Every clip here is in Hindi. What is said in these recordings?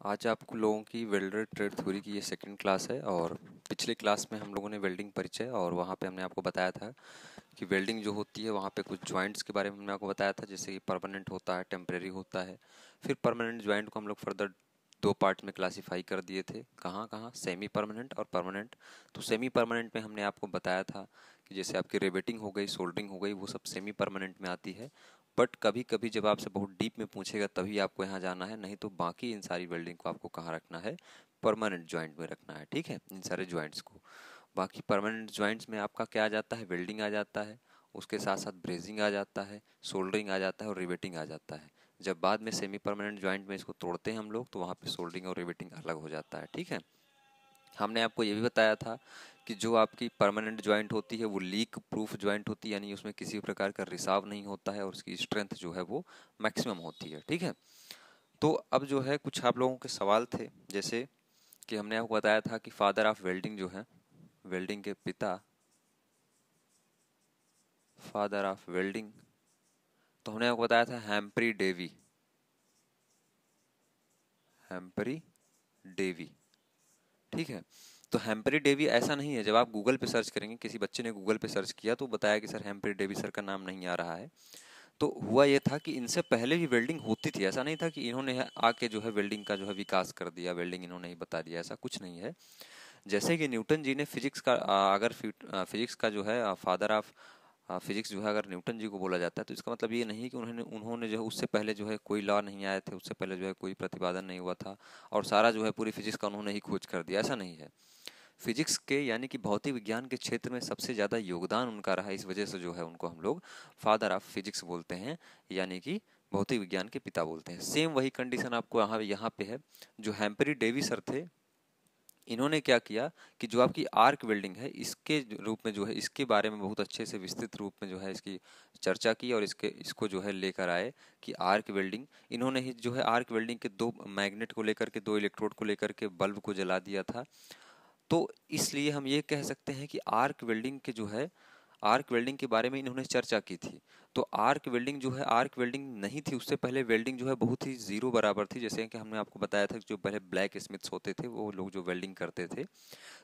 आज आप लोगों की वेल्डर ट्रेड थ्योरी की ये सेकंड क्लास है। और पिछले क्लास में हम लोगों ने वेल्डिंग परिचय और वहाँ पे हमने आपको बताया था कि वेल्डिंग जो होती है वहाँ पे कुछ जॉइंट्स के बारे में हमने आपको बताया था, जैसे कि परमानेंट होता है, टेम्परेरी होता है। फिर परमानेंट जॉइंट को हम लोग फर्दर दो पार्ट में क्लासीफाई कर दिए थे, कहाँ कहाँ, सेमी परमानेंट और परमानेंट। तो सेमी परमानेंट में हमने आपको बताया था कि जैसे आपकी रिवेटिंग हो गई, सोल्डरिंग हो गई, वो सब सेमी परमानेंट में आती है। बट कभी कभी जब आपसे बहुत डीप में पूछेगा तभी आपको यहाँ जाना है, नहीं तो बाकी इन सारी वेल्डिंग को आपको कहाँ रखना है, परमानेंट जॉइंट में रखना है। ठीक है, इन सारे जॉइंट्स को। बाकी परमानेंट जॉइंट्स में आपका क्या आ जाता है, वेल्डिंग आ जाता है, उसके साथ साथ ब्रेजिंग आ जाता है, सोल्डरिंग आ जाता है और रिवेटिंग आ जाता है। जब बाद में सेमी परमानेंट जॉइंट में इसको तोड़ते हैं हम लोग तो वहाँ पे सोल्डरिंग और रिवेटिंग अलग हो जाता है। ठीक है, हमने आपको ये भी बताया था कि जो आपकी परमानेंट जॉइंट होती है वो लीक प्रूफ जॉइंट होती है, यानी उसमें किसी प्रकार का रिसाव नहीं होता है और उसकी स्ट्रेंथ जो है वो मैक्सिमम होती है। ठीक है, तो अब जो है कुछ आप लोगों के सवाल थे, जैसे कि हमने आपको बताया था कि फादर ऑफ वेल्डिंग जो है, वेल्डिंग के पिता, फादर ऑफ वेल्डिंग, तो हमने आपको बताया था हैम्प्री डेवी, हैम्प्री डेवी। ठीक है, तो हैम्प्री डेवी ऐसा नहीं है, जब आप गूगल पे सर्च करेंगे, किसी बच्चे ने गूगल पे सर्च किया तो बताया कि सर हैम्प्री डेवी सर का नाम नहीं आ रहा है। तो हुआ ये था कि इनसे पहले भी वेल्डिंग होती थी, ऐसा नहीं था कि इन्होंने आके जो है वेल्डिंग का जो है विकास कर दिया, वेल्डिंग इन्होंने ही बता दिया, ऐसा कुछ नहीं है। जैसे कि न्यूटन जी ने फिजिक्स का अगर फिजिक्स का जो है फादर ऑफ फिजिक्स जो है अगर न्यूटन जी को बोला जाता है तो इसका मतलब ये नहीं है कि उन्होंने उन्होंने जो है उससे पहले जो है कोई लॉ नहीं आए थे, उससे पहले जो है कोई प्रतिपादन नहीं हुआ था और सारा जो है पूरी फिजिक्स का उन्होंने ही खोज कर दिया, ऐसा नहीं है। फिजिक्स के यानी कि भौतिक विज्ञान के क्षेत्र में सबसे ज़्यादा योगदान उनका रहा, इस वजह से जो है उनको हम लोग फादर ऑफ फिजिक्स बोलते हैं, यानी कि भौतिक विज्ञान के पिता बोलते हैं। सेम वही कंडीशन आपको यहाँ पे है। जो हैम्परी डेवी सर थे, इन्होंने क्या किया कि जो आपकी आर्क वेल्डिंग है इसके रूप में जो है इसके बारे में बहुत अच्छे से विस्तृत रूप में जो है इसकी चर्चा की और इसको जो है लेकर आए कि आर्क वेल्डिंग, इन्होंने ही जो है आर्क वेल्डिंग के दो मैग्नेट को लेकर के, दो इलेक्ट्रोड को लेकर के बल्ब को जला दिया था। तो इसलिए हम ये कह सकते हैं कि आर्क वेल्डिंग के जो है, आर्क वेल्डिंग के बारे में इन्होंने चर्चा की थी। तो आर्क वेल्डिंग जो है, आर्क वेल्डिंग नहीं थी उससे पहले, वेल्डिंग जो है बहुत ही जीरो बराबर थी। जैसे कि हमने आपको बताया था कि जो पहले ब्लैक स्मिथ्स होते थे वो लोग जो वेल्डिंग करते थे,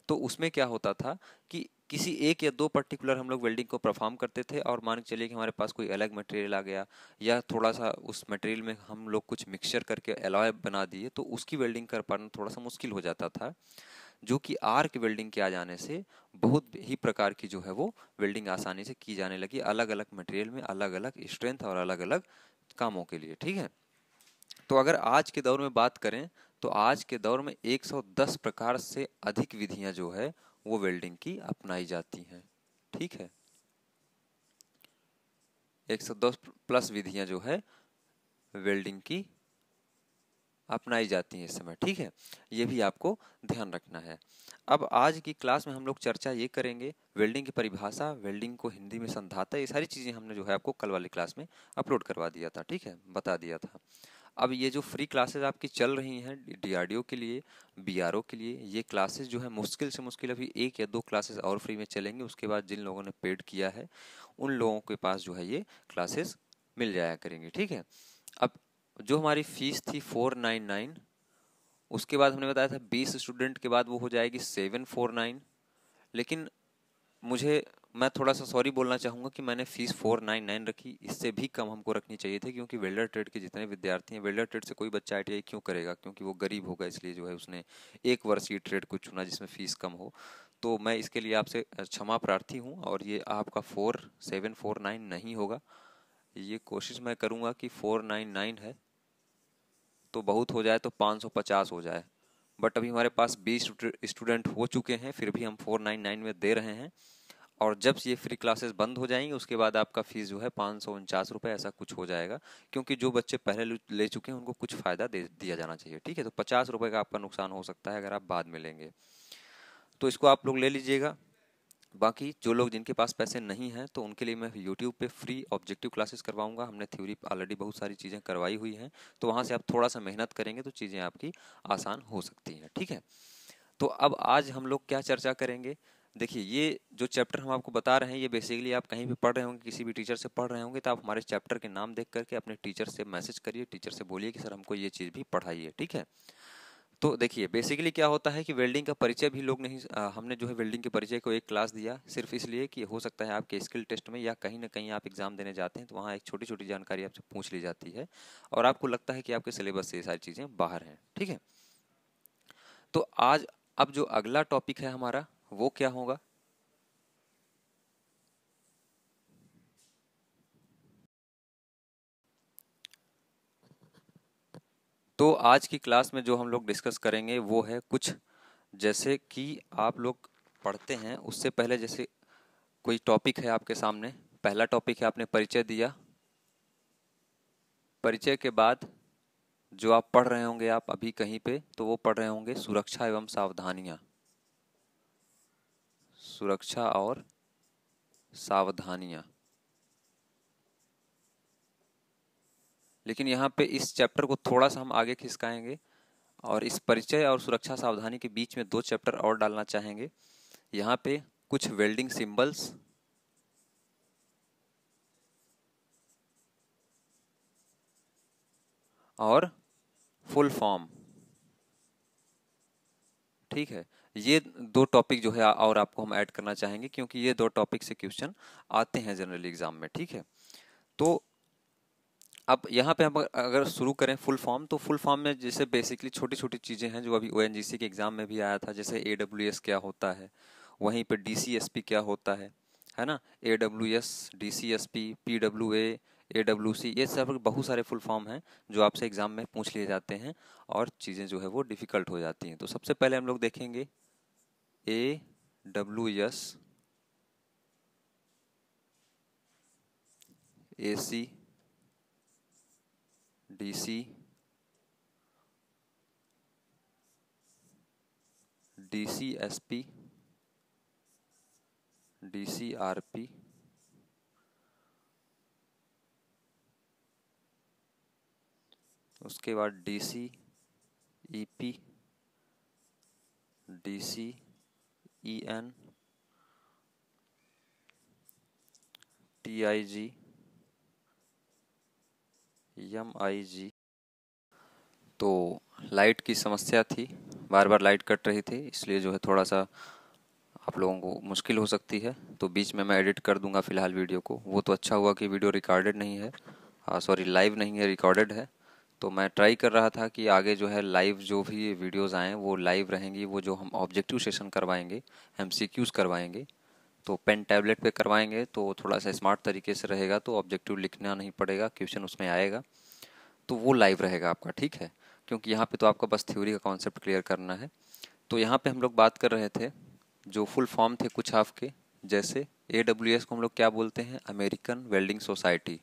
तो उसमें क्या होता था कि किसी एक या दो पर्टिकुलर हम लोग वेल्डिंग को परफॉर्म करते थे और मान के चलिए कि हमारे पास कोई अलग मटेरियल आ गया या थोड़ा सा उस मटेरियल में हम लोग कुछ मिक्सचर करके एलॉय बना दिए तो उसकी वेल्डिंग कर पाना थोड़ा सा मुश्किल हो जाता था, जो कि आर्क वेल्डिंग के आ जाने से बहुत ही प्रकार की जो है वो वेल्डिंग आसानी से की जाने लगी, अलग अलग मटेरियल में अलग अलग स्ट्रेंथ और अलग अलग कामों के लिए। ठीक है, तो अगर आज के दौर में बात करें तो आज के दौर में 110 प्रकार से अधिक विधियां जो है वो वेल्डिंग की अपनाई जाती हैं। ठीक है, 110 प्लस विधियां जो है वेल्डिंग की अपनाई जाती हैं इस समय। ठीक है, ये भी आपको ध्यान रखना है। अब आज की क्लास में हम लोग चर्चा ये करेंगे वेल्डिंग की परिभाषा, वेल्डिंग को हिंदी में संधाता, ये सारी चीजें हमने जो है आपको कल वाली क्लास में अपलोड करवा दिया था। ठीक है, बता दिया था। अब ये जो फ्री क्लासेस आपकी चल रही हैं डीआरडीओ के लिए, बीआरओ के लिए, ये क्लासेस जो है मुश्किल से मुश्किल अभी एक या दो क्लासेस और फ्री में चलेंगे, उसके बाद जिन लोगों ने पेड किया है उन लोगों के पास जो है ये क्लासेस मिल जाया करेंगी। ठीक है, अब जो हमारी फीस थी 499, उसके बाद हमने बताया था 20 स्टूडेंट के बाद वो हो जाएगी 749। लेकिन मुझे, मैं थोड़ा सा सॉरी बोलना चाहूँगा कि मैंने फीस 499 रखी, इससे भी कम हमको रखनी चाहिए थी, क्योंकि वेल्डर ट्रेड के जितने विद्यार्थी हैं, वेल्डर ट्रेड से कोई बच्चा आईटीआई क्यों करेगा, क्योंकि वो गरीब होगा, इसलिए जो है उसने एक वर्ष की ट्रेड को चुना जिसमें फीस कम हो। तो मैं इसके लिए आपसे क्षमा प्रार्थी हूँ और ये आपका 4749 नहीं होगा। ये कोशिश मैं करूँगा कि 499 है तो बहुत हो जाए तो 550 हो जाए, बट अभी हमारे पास 20 स्टूडेंट हो चुके हैं, फिर भी हम 499 में दे रहे हैं। और जब ये फ्री क्लासेस बंद हो जाएंगी उसके बाद आपका फीस जो है 549 रुपये ऐसा कुछ हो जाएगा, क्योंकि जो बच्चे पहले ले चुके हैं उनको कुछ फायदा दे दिया जाना चाहिए। ठीक है, तो 50 रुपये का आपका नुकसान हो सकता है अगर आप बाद में लेंगे, तो इसको आप लोग ले लीजिएगा। बाकी जो लोग जिनके पास पैसे नहीं हैं तो उनके लिए मैं यूट्यूब पे फ्री ऑब्जेक्टिव क्लासेस करवाऊंगा, हमने थ्योरी ऑलरेडी बहुत सारी चीज़ें करवाई हुई हैं, तो वहाँ से आप थोड़ा सा मेहनत करेंगे तो चीज़ें आपकी आसान हो सकती हैं। ठीक है, तो अब आज हम लोग क्या चर्चा करेंगे, देखिए ये जो चैप्टर हम आपको बता रहे हैं ये बेसिकली आप कहीं भी पढ़ रहे होंगे, किसी भी टीचर से पढ़ रहे होंगे, तो आप हमारे चैप्टर के नाम देख करके अपने टीचर से मैसेज करिए, टीचर से बोलिए कि सर हमको ये चीज़ भी पढ़ाइए। ठीक है, तो देखिए बेसिकली क्या होता है कि वेल्डिंग का परिचय भी लोग नहीं हमने जो है वेल्डिंग के परिचय को एक क्लास दिया सिर्फ इसलिए कि हो सकता है आपके स्किल टेस्ट में या कहीं ना कहीं आप एग्जाम देने जाते हैं तो वहाँ एक छोटी छोटी जानकारी आपसे पूछ ली जाती है और आपको लगता है कि आपके सिलेबस से ये सारी चीज़ें बाहर हैं, ठीक है। तो आज अब जो अगला टॉपिक है हमारा वो क्या होगा? तो आज की क्लास में जो हम लोग डिस्कस करेंगे वो है कुछ, जैसे कि आप लोग पढ़ते हैं उससे पहले जैसे कोई टॉपिक है आपके सामने, पहला टॉपिक है आपने परिचय दिया, परिचय के बाद जो आप पढ़ रहे होंगे आप अभी कहीं पे तो वो पढ़ रहे होंगे सुरक्षा एवं सावधानियां, सुरक्षा और सावधानियां। लेकिन यहाँ पे इस चैप्टर को थोड़ा सा हम आगे खिसकाएंगे और इस परिचय और सुरक्षा सावधानी के बीच में 2 चैप्टर और डालना चाहेंगे। यहाँ पे कुछ वेल्डिंग सिंबल्स और फुल फॉर्म, ठीक है। ये 2 टॉपिक जो है और आपको हम ऐड करना चाहेंगे क्योंकि ये 2 टॉपिक से क्वेश्चन आते हैं जनरल एग्जाम में, ठीक है। तो अब यहाँ पे हम अगर शुरू करें फुल फॉर्म, तो फुल फॉर्म में जैसे बेसिकली छोटी छोटी चीज़ें हैं जो अभी ओएनजीसी के एग्जाम में भी आया था, जैसे एडब्ल्यूएस क्या होता है, वहीं पे डीसीएसपी क्या होता है ना, एडब्ल्यूएस, डीसीएसपी, पीडब्ल्यूए, एडब्ल्यूसी, ये सब बहुत सारे फुल फॉर्म हैं जो आपसे एग्जाम में पूछ लिए जाते हैं और चीज़ें जो है वो डिफिकल्ट हो जाती हैं। तो सबसे पहले हम लोग देखेंगे AWS, AC, DC, DCSP, DCRP, उसके बाद DC EP, DC EN, TIG, MIG. तो लाइट की समस्या थी, बार बार लाइट कट रही थी, इसलिए जो है थोड़ा सा आप लोगों को मुश्किल हो सकती है, तो बीच में मैं एडिट कर दूंगा फिलहाल वीडियो को। वो तो अच्छा हुआ कि वीडियो रिकॉर्डेड नहीं है, सॉरी लाइव नहीं है, रिकॉर्डेड है। तो मैं ट्राई कर रहा था कि आगे जो है लाइव जो भी वीडियोस आएँ वो लाइव रहेंगी, वो जो हम ऑब्जेक्टिव सेशन करवाएंगे, एमसीक्यूज करवाएंगे, तो पेन टैबलेट पे करवाएंगे तो थोड़ा सा स्मार्ट तरीके से रहेगा, तो ऑब्जेक्टिव लिखना नहीं पड़ेगा, क्वेश्चन उसमें आएगा, तो वो लाइव रहेगा आपका, ठीक है। क्योंकि यहाँ पे तो आपको बस थ्योरी का कॉन्सेप्ट क्लियर करना है। तो यहाँ पे हम लोग बात कर रहे थे जो फुल फॉर्म थे कुछ आपके, जैसे एडब्ल्यूएस को हम लोग क्या बोलते हैं, American welding society,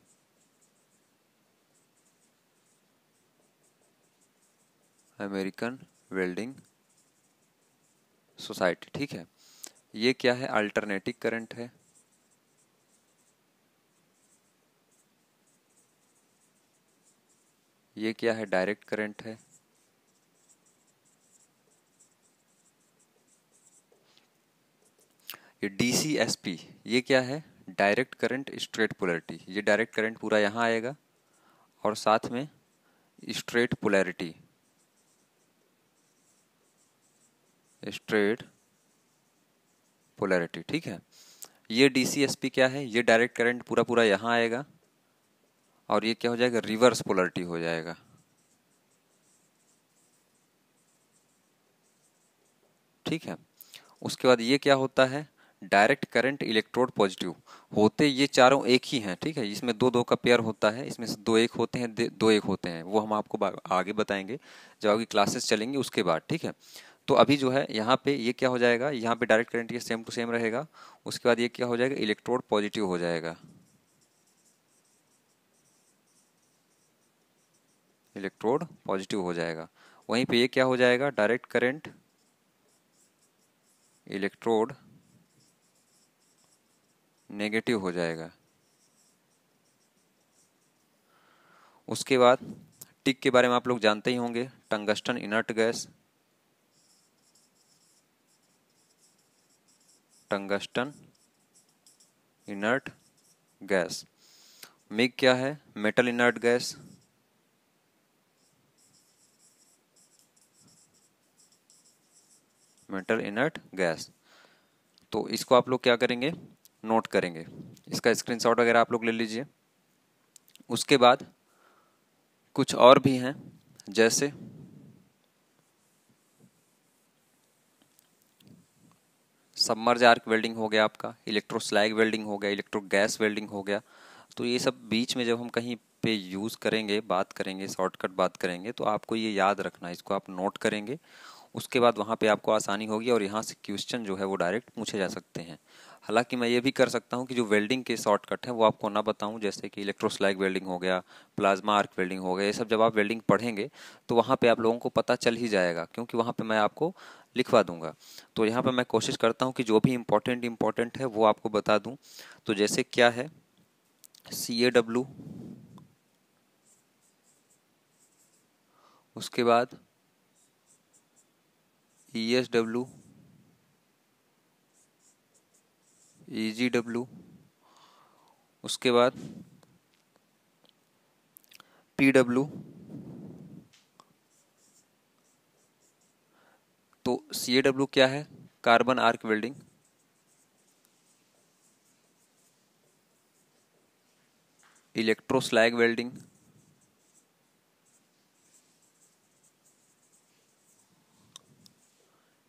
American welding society, ठीक है। ये क्या है, अल्टरनेटिंग करंट है, ये क्या है, डायरेक्ट करंट है, ये डीसीएसपी, ये क्या है, डायरेक्ट करंट स्ट्रेट पोलैरिटी, ये डायरेक्ट करंट पूरा यहाँ आएगा और साथ में स्ट्रेट पोलैरिटी, स्ट्रेट पोलैरिटी, ठीक है। ये डीसीएसपी क्या है, ये डायरेक्ट करंट पूरा पूरा यहाँ आएगा और ये क्या हो जाएगा, रिवर्स पोलैरिटी हो जाएगा, ठीक है। उसके बाद ये क्या होता है, डायरेक्ट करंट इलेक्ट्रोड पॉजिटिव, होते ये चारों एक ही हैं, ठीक है। इसमें दो दो का पेयर होता है, इसमें से दो एक होते हैं, दो एक होते हैं, वो हम आपको आगे बताएंगे जब आपकी क्लासेस चलेंगी उसके बाद, ठीक है। तो अभी जो है यहाँ पे ये क्या हो जाएगा, यहाँ पे डायरेक्ट करंट ये सेम टू सेम रहेगा, उसके बाद ये क्या हो जाएगा, इलेक्ट्रोड पॉजिटिव हो जाएगा, इलेक्ट्रोड पॉजिटिव हो जाएगा। वहीं पे ये क्या हो जाएगा, डायरेक्ट करंट इलेक्ट्रोड नेगेटिव हो जाएगा। उसके बाद टिक के बारे में आप लोग जानते ही होंगे, tungsten inert gas, tungsten inert gas. MiG क्या है, metal inert gas, metal inert gas. तो इसको आप लोग क्या करेंगे, नोट करेंगे, इसका स्क्रीनशॉट वगैरह आप लोग ले लीजिए। उसके बाद कुछ और भी हैं, जैसे सबमर्ज आर्क वेल्डिंग हो गया आपका, इलेक्ट्रो स्लैग वेल्डिंग हो गया, इलेक्ट्रो गैस वेल्डिंग हो गया। तो ये सब बीच में जब हम कहीं पे यूज़ करेंगे, बात करेंगे, शॉर्टकट बात करेंगे, तो आपको ये याद रखना है, इसको आप नोट करेंगे। उसके बाद वहाँ पे आपको आसानी होगी और यहाँ से क्वेश्चन जो है वो डायरेक्ट पूछे जा सकते हैं। हालांकि मैं ये भी कर सकता हूँ कि जो वेल्डिंग के शॉर्टकट हैं वो आपको ना बताऊँ, जैसे कि इलेक्ट्रो स्लैग वेल्डिंग हो गया, प्लाज्मा आर्क वेल्डिंग हो गया, ये सब जब आप वेल्डिंग पढ़ेंगे तो वहाँ पे आप लोगों को पता चल ही जाएगा, क्योंकि वहाँ पे मैं आपको लिखवा दूंगा। तो यहाँ पे मैं कोशिश करता हूँ कि जो भी इम्पोर्टेंट है वो आपको बता दूँ। तो जैसे क्या है, CAW, उसके बाद ESW, EGW, उसके बाद PW। तो CAW क्या है, carbon arc welding. Electro slag welding,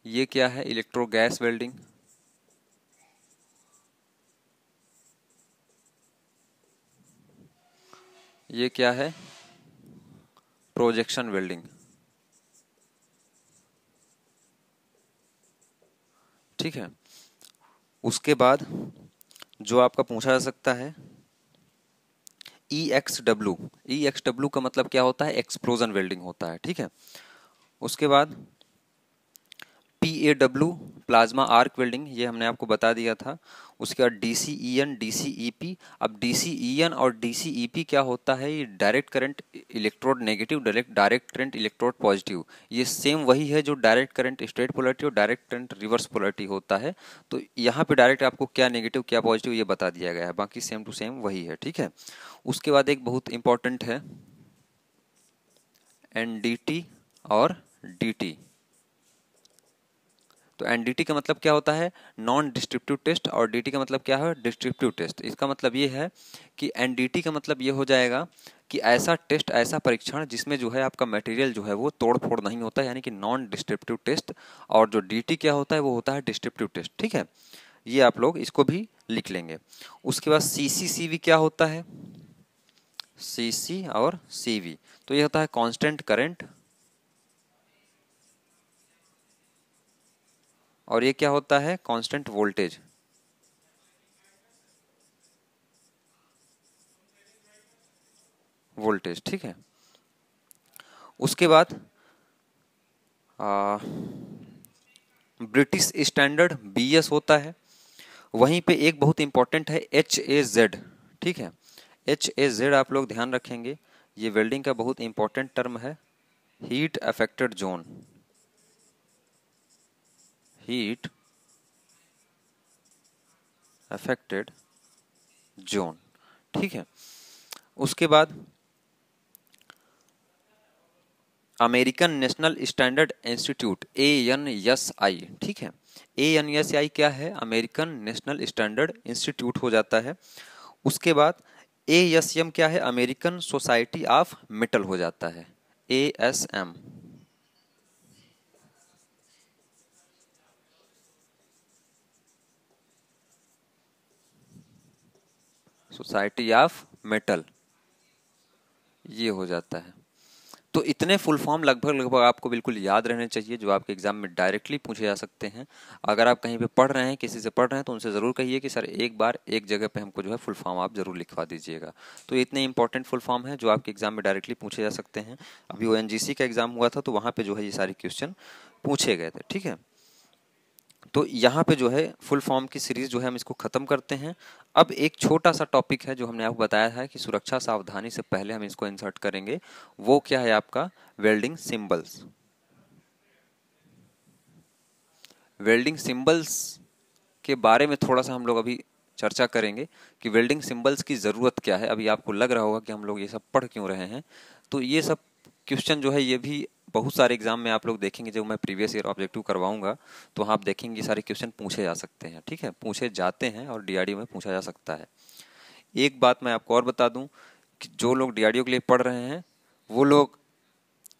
ये क्या है, इलेक्ट्रो गैस वेल्डिंग। ये क्या है, प्रोजेक्शन वेल्डिंग। ठीक है। उसके बाद जो आपका पूछा जा सकता है, EXW का मतलब क्या होता है, एक्सप्लोजन वेल्डिंग होता है। ठीक है। उसके बाद PAW, प्लाज्मा आर्क वेल्डिंग, ये हमने आपको बता दिया था। उसके बाद DCEN, DCEP। अब DCEN और DCEP क्या होता है, ये direct current electrode negative, direct current electrode positive. ये सेम वही है जो डायरेक्ट करंट स्ट्रेट पोलरिटी और डायरेक्ट करंट रिवर्स पोलरिटी होता है। तो यहाँ पे डायरेक्ट आपको क्या नेगेटिव क्या पॉजिटिव ये बता दिया गया है, बाकी सेम टू सेम वही है। ठीक है। उसके बाद एक बहुत इंपॉर्टेंट है NDT और DT। तो NDT का मतलब क्या होता है, नॉन डिस्ट्रिप्टिव टेस्ट, और DT का मतलब क्या है, डिस्ट्रिप्टिव टेस्ट। इसका मतलब ये है कि NDT का मतलब ये हो जाएगा कि ऐसा टेस्ट, ऐसा परीक्षण जिसमें जो है आपका मटेरियल जो है वो तोड़ फोड़ नहीं होता है, यानी कि नॉन डिस्ट्रिप्टिव टेस्ट। और जो DT क्या होता है, वो होता है डिस्ट्रिप्टिव टेस्ट। ठीक है। ये आप लोग इसको भी लिख लेंगे। उसके बाद CCCV क्या होता है, CC और CV, तो ये होता है कांस्टेंट करंट, और ये क्या होता है, कांस्टेंट वोल्टेज। ठीक है। उसके बाद ब्रिटिश स्टैंडर्ड BS होता है। वहीं पे एक बहुत इंपॉर्टेंट है HAZ। ठीक है। HAZ आप लोग ध्यान रखेंगे, ये वेल्डिंग का बहुत इंपॉर्टेंट टर्म है। Heat affected zone, heat affected zone. ठीक है। उसके बाद American national standard institute, ANSI। ठीक है। ANSI क्या है, अमेरिकन नेशनल स्टैंडर्ड इंस्टीट्यूट हो जाता है। उसके बाद ASM क्या है, अमेरिकन सोसाइटी ऑफ मेटल हो जाता है, ASM, सोसाइटी ऑफ मेटल, ये हो जाता है। तो इतने फुल फॉर्म लगभग लगभग आपको बिल्कुल याद रहने चाहिए, जो आपके एग्जाम में डायरेक्टली पूछे जा सकते हैं। अगर आप कहीं पे पढ़ रहे हैं, किसी से पढ़ रहे हैं, तो उनसे ज़रूर कहिए कि सर एक बार एक जगह पे हमको जो है फुल फॉर्म आप जरूर लिखवा दीजिएगा। तो इतने इंपॉर्टेंट फुल फॉर्म है जो आपके एग्जाम में डायरेक्टली पूछे जा सकते हैं। अभी ONGC का एग्जाम हुआ था, तो वहाँ पे जो है ये सारे क्वेश्चन पूछे गए थे। ठीक है। तो यहाँ पे जो है फुल फॉर्म की सीरीज जो है हम इसको खत्म करते हैं। अब एक छोटा सा टॉपिक है जो हमने आपको बताया है कि सुरक्षा सावधानी से पहले हम इसको इंसर्ट करेंगे, वो क्या है आपका, वेल्डिंग सिंबल्स। वेल्डिंग सिंबल्स के बारे में थोड़ा सा हम लोग अभी चर्चा करेंगे कि वेल्डिंग सिंबल्स की ज़रूरत क्या है। अभी आपको लग रहा होगा कि हम लोग ये सब पढ़ क्यों रहे हैं, तो ये सब क्वेश्चन जो है ये भी बहुत सारे एग्जाम में आप लोग देखेंगे, जब मैं प्रीवियस ईयर ऑब्जेक्टिव करवाऊंगा तो वहाँ आप देखेंगे सारे क्वेश्चन पूछे जा सकते हैं, ठीक है, पूछे जाते हैं और डीआरडीओ में पूछा जा सकता है। एक बात मैं आपको और बता दूं कि जो लोग डीआरडीओ के लिए पढ़ रहे हैं वो लोग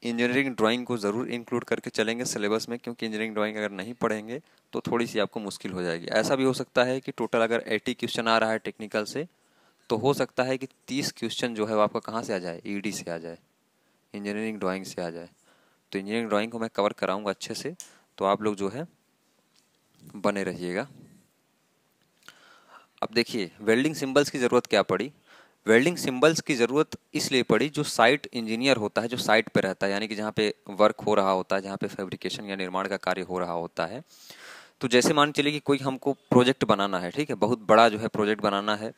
इंजीनियरिंग ड्राइंग को ज़रूर इंक्लूड करके चलेंगे सिलेबस में, क्योंकि इंजीनियरिंग ड्राइंग अगर नहीं पढ़ेंगे तो थोड़ी सी आपको मुश्किल हो जाएगी। ऐसा भी हो सकता है कि टोटल अगर 80 क्वेश्चन आ रहा है टेक्निकल से, तो हो सकता है कि 30 क्वेश्चन जो है वो आपका कहाँ से आ जाए, ईडी से आ जाए, इंजीनियरिंग ड्राइंग से आ जाए। तो इंजीनियरिंग ड्राइंग को मैं कवर कराऊंगा अच्छे से, तो आप लोग जो है बने रहिएगा। अब देखिए वेल्डिंग सिंबल्स की ज़रूरत क्या पड़ी। वेल्डिंग सिंबल्स की ज़रूरत इसलिए पड़ी, जो साइट इंजीनियर होता है, जो साइट पे रहता है, यानी कि जहाँ पे वर्क हो रहा होता है, जहाँ पे फैब्रिकेशन या निर्माण का कार्य हो रहा होता है। तो जैसे मान चलिए कि कोई हमको प्रोजेक्ट बनाना है, ठीक है, बहुत बड़ा जो है प्रोजेक्ट बनाना है,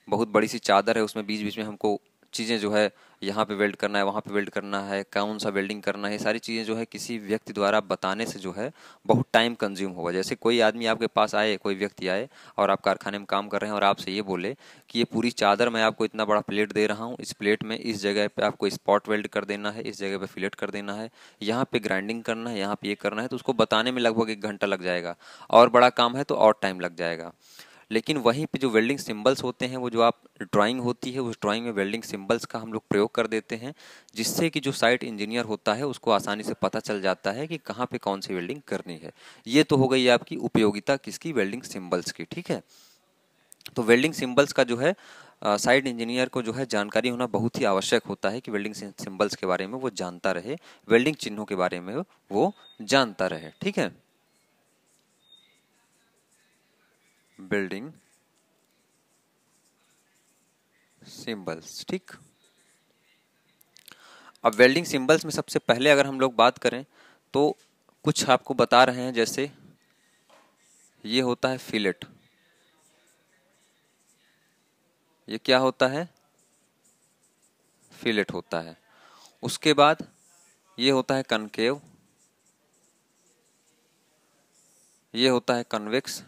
बहुत बड़ी सी चादर है, उसमें बीच बीच में हमको चीज़ें जो है यहाँ पे वेल्ड करना है, वहाँ पे वेल्ड करना है, कौन सा वेल्डिंग करना है, सारी चीज़ें जो है किसी व्यक्ति द्वारा बताने से जो है बहुत टाइम कंज्यूम होगा। जैसे कोई आदमी आपके पास आए, कोई व्यक्ति आए और आप कारखाने में काम कर रहे हैं और आपसे ये बोले कि ये पूरी चादर मैं आपको इतना बड़ा प्लेट दे रहा हूँ, इस प्लेट में इस जगह पे आपको स्पॉट वेल्ड कर देना है, इस जगह पे फिलेट कर देना है, यहाँ पे ग्राइंडिंग करना है, यहाँ पे ये करना है, तो उसको बताने में लगभग 1 घंटा लग जाएगा, और बड़ा काम है तो और टाइम लग जाएगा। लेकिन वहीं पे जो वेल्डिंग सिंबल्स होते हैं, वो जो आप ड्राइंग होती है, उस ड्राइंग में वेल्डिंग सिंबल्स का हम लोग प्रयोग कर देते हैं, जिससे कि जो साइट इंजीनियर होता है उसको आसानी से पता चल जाता है कि कहाँ पे कौन सी वेल्डिंग करनी है। ये तो हो गई आपकी उपयोगिता किसकी, वेल्डिंग सिंबल्स की, ठीक है। तो वेल्डिंग सिंबल्स का जो है साइट इंजीनियर को जो है जानकारी होना बहुत ही आवश्यक होता है कि वेल्डिंग सिंबल्स के बारे में वो जानता रहे, वेल्डिंग चिन्हों के बारे में वो जानता रहे, ठीक है। बिल्डिंग सिंबल्स, ठीक। अब वेल्डिंग सिंबल्स में सबसे पहले अगर हम लोग बात करें तो कुछ आपको बता रहे हैं, जैसे ये होता है फिलेट। ये क्या होता है, फिलेट होता है। उसके बाद ये होता है कनकेव, ये होता है कन्वेक्स,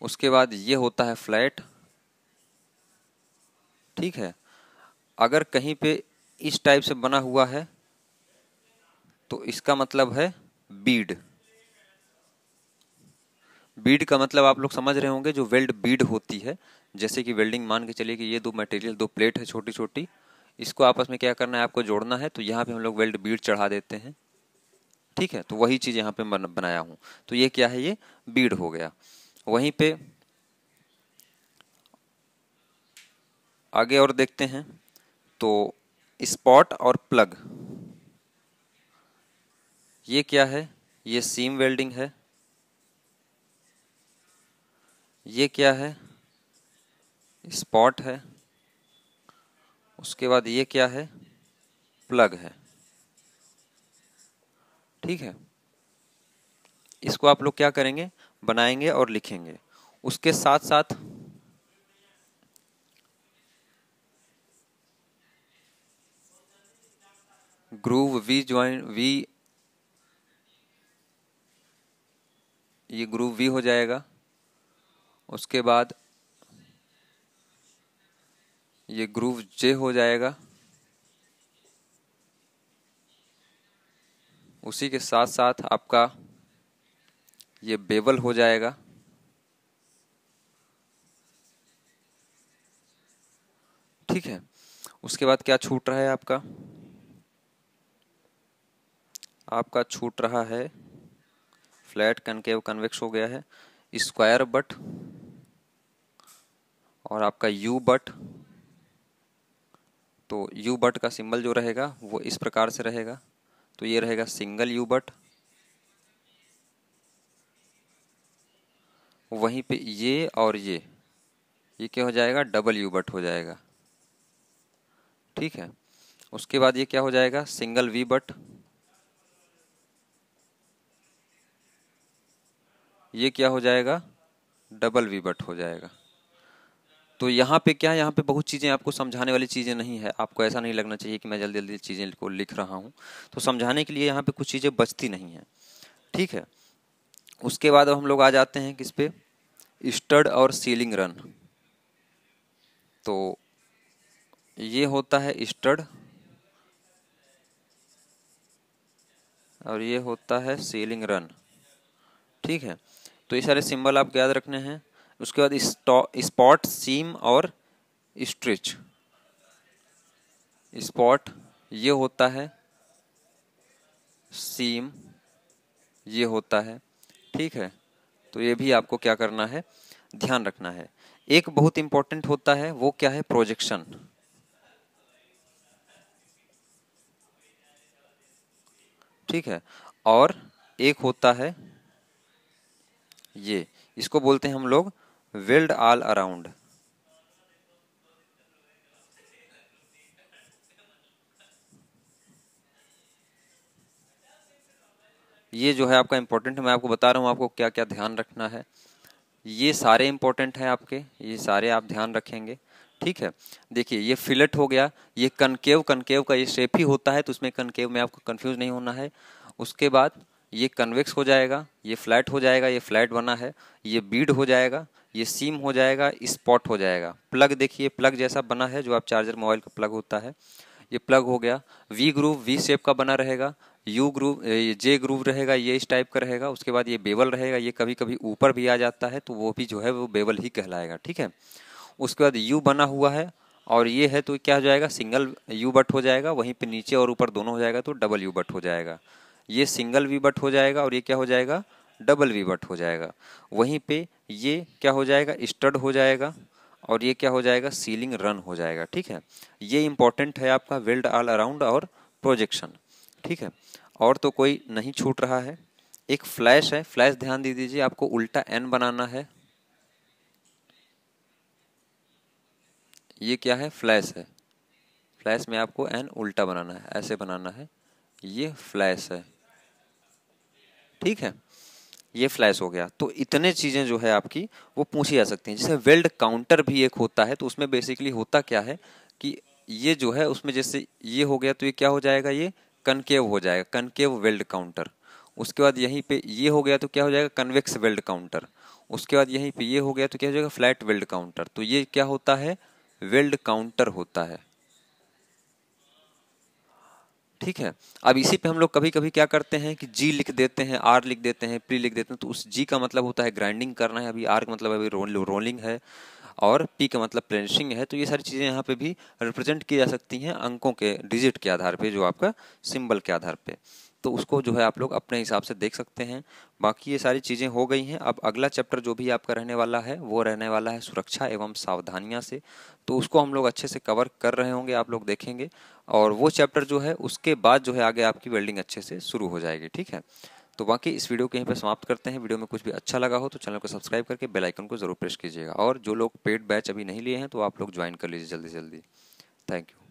उसके बाद ये होता है फ्लैट, ठीक है। अगर कहीं पे इस टाइप से बना हुआ है तो इसका मतलब है बीड। बीड का मतलब आप लोग समझ रहे होंगे, जो वेल्ड बीड होती है। जैसे कि वेल्डिंग, मान के चलिए कि ये दो मटेरियल, दो प्लेट है छोटी छोटी, इसको आपस में क्या करना है, आपको जोड़ना है, तो यहाँ पे हम लोग वेल्ड बीड चढ़ा देते हैं, ठीक है। तो वही चीज यहाँ पे बनाया हूँ, तो ये क्या है, ये बीड हो गया। वहीं पे आगे और देखते हैं तो स्पॉट और प्लग, ये क्या है, ये सीम वेल्डिंग है। ये क्या है, स्पॉट है। उसके बाद ये क्या है, प्लग है, ठीक है। इसको आप लोग क्या करेंगे, बनाएंगे और लिखेंगे। उसके साथ साथ ग्रूव वी ज्वाइन वी, ये ग्रूव वी हो जाएगा। उसके बाद ये ग्रूव जे हो जाएगा। उसी के साथ साथ आपका ये बेवल हो जाएगा, ठीक है। उसके बाद क्या छूट रहा है आपका, आपका छूट रहा है फ्लैट, कनकेव, कन्वेक्स हो गया है, स्क्वायर बट और आपका यू बट। तो यू बट का सिंबल जो रहेगा वो इस प्रकार से रहेगा, तो ये रहेगा सिंगल यू बट। वहीं पे ये और ये क्या हो जाएगा, डबल यू बट हो जाएगा, ठीक है। उसके बाद ये क्या हो जाएगा, सिंगल वी बट। ये क्या हो जाएगा, डबल वी बट हो जाएगा। तो यहाँ पे क्या है, यहाँ पे बहुत चीज़ें आपको समझाने वाली चीज़ें नहीं है। आपको ऐसा नहीं लगना चाहिए कि मैं जल्दी जल्दी चीज़ें को लिख रहा हूँ, तो समझाने के लिए यहाँ पे कुछ चीज़ें बचती नहीं है, ठीक है। उसके बाद अब हम लोग आ जाते हैं किस पे, स्टड और सीलिंग रन। तो ये होता है स्टड, और ये होता है सीलिंग रन। ठीक है, तो ये सारे सिंबल आप याद रखने हैं। उसके बाद स्पॉट, सीम और स्ट्रिच। स्पॉट ये होता है, सीम ये होता है। ठीक है, तो ये भी आपको क्या करना है, ध्यान रखना है। एक बहुत इंपॉर्टेंट होता है, वो क्या है, प्रोजेक्शन। ठीक है, और एक होता है ये, इसको बोलते हैं हम लोग वेल्ड ऑल अराउंड। ये जो है आपका इंपॉर्टेंट है, मैं आपको बता रहा हूँ आपको क्या क्या ध्यान रखना है। ये सारे इंपॉर्टेंट हैं आपके, ये सारे आप ध्यान रखेंगे। ठीक है, देखिए ये फिलेट हो गया, ये कनकेव, कनकेव का ये शेप ही होता है, तो उसमें कनकेव में आपको कंफ्यूज नहीं होना है। उसके बाद ये कन्वेक्स हो जाएगा, ये फ्लैट हो जाएगा, ये फ्लैट बना है, ये बीड हो जाएगा, ये सीम हो जाएगा, स्पॉट हो जाएगा। प्लग देखिए, प्लग जैसा बना है, जो आप चार्जर मोबाइल का प्लग होता है, ये प्लग हो गया। वी ग्रूव वी शेप का बना रहेगा, यू ग्रूव, जे ग्रूव रहेगा, ये इस टाइप का रहेगा। उसके बाद ये बेवल रहेगा, ये कभी कभी ऊपर भी आ जाता है, तो वो भी जो है वो बेवल ही कहलाएगा। ठीक है, उसके बाद यू बना हुआ है, और ये है तो क्या हो जाएगा, सिंगल यू बट हो जाएगा। वहीं पे नीचे और ऊपर दोनों हो जाएगा तो डबल यू बट हो जाएगा। ये सिंगल वी बट हो जाएगा, और ये क्या हो जाएगा, डबल वी बट हो जाएगा। वहीं पे ये क्या हो जाएगा, स्टड हो जाएगा, और ये क्या हो जाएगा, सीलिंग रन हो जाएगा। ठीक है, ये इंपॉर्टेंट है आपका वेल्ड ऑल अराउंड और प्रोजेक्शन। ठीक है, और तो कोई नहीं छूट रहा है। एक फ्लैश है, फ्लैश ध्यान दे दीजिए, आपको उल्टा एन बनाना है। ये क्या है, फ्लैश है। फ्लैश में आपको एन उल्टा बनाना है, ऐसे बनाना है, ये फ्लैश है। ठीक है, ये फ्लैश हो गया। तो इतने चीजें जो है आपकी वो पूछी जा सकती हैं। जैसे वेल्ड काउंटर भी एक होता है, तो उसमें बेसिकली होता क्या है कि ये जो है उसमें जैसे ये हो गया तो ये क्या हो जाएगा, ये कनकेव हो जाएगा, कनकेव वेल्ड काउंटर। उसके बाद यहीं पे ये हो गया तो क्या हो जाएगा, कन्वेक्स वेल्ड काउंटर। उसके बाद यहीं पे ये हो गया तो क्या हो जाएगा, फ्लैट वेल्ड काउंटर। तो ये क्या होता है, वेल्ड काउंटर होता है। ठीक है, अब इसी पे हम लोग कभी कभी क्या करते हैं कि जी लिख देते हैं, आर लिख देते हैं, प्री लिख देते हैं। तो उस जी का मतलब होता है ग्राइंडिंग करना है, अभी आर का मतलब अभी रोलिंग है, और पी का मतलब प्लेनिशिंग है। तो ये सारी चीजें यहाँ पे भी रिप्रेजेंट की जा सकती हैं अंकों के, डिजिट के आधार पे, जो आपका सिंबल के आधार पे। तो उसको जो है आप लोग अपने हिसाब से देख सकते हैं। बाकी ये सारी चीज़ें हो गई हैं। अब अगला चैप्टर जो भी आपका रहने वाला है वो रहने वाला है सुरक्षा एवं सावधानियां से। तो उसको हम लोग अच्छे से कवर कर रहे होंगे, आप लोग देखेंगे। और वो चैप्टर जो है उसके बाद जो है आगे आपकी वेल्डिंग अच्छे से शुरू हो जाएगी। ठीक है, तो बाकी इस वीडियो को यहीं पे समाप्त करते हैं। वीडियो में कुछ भी अच्छा लगा हो तो चैनल को सब्सक्राइब करके बेल आइकन को जरूर प्रेस कीजिएगा, और जो लोग पेड बैच अभी नहीं लिए हैं तो आप लोग ज्वाइन कर लीजिए जल्दी से जल्दी। Thank you.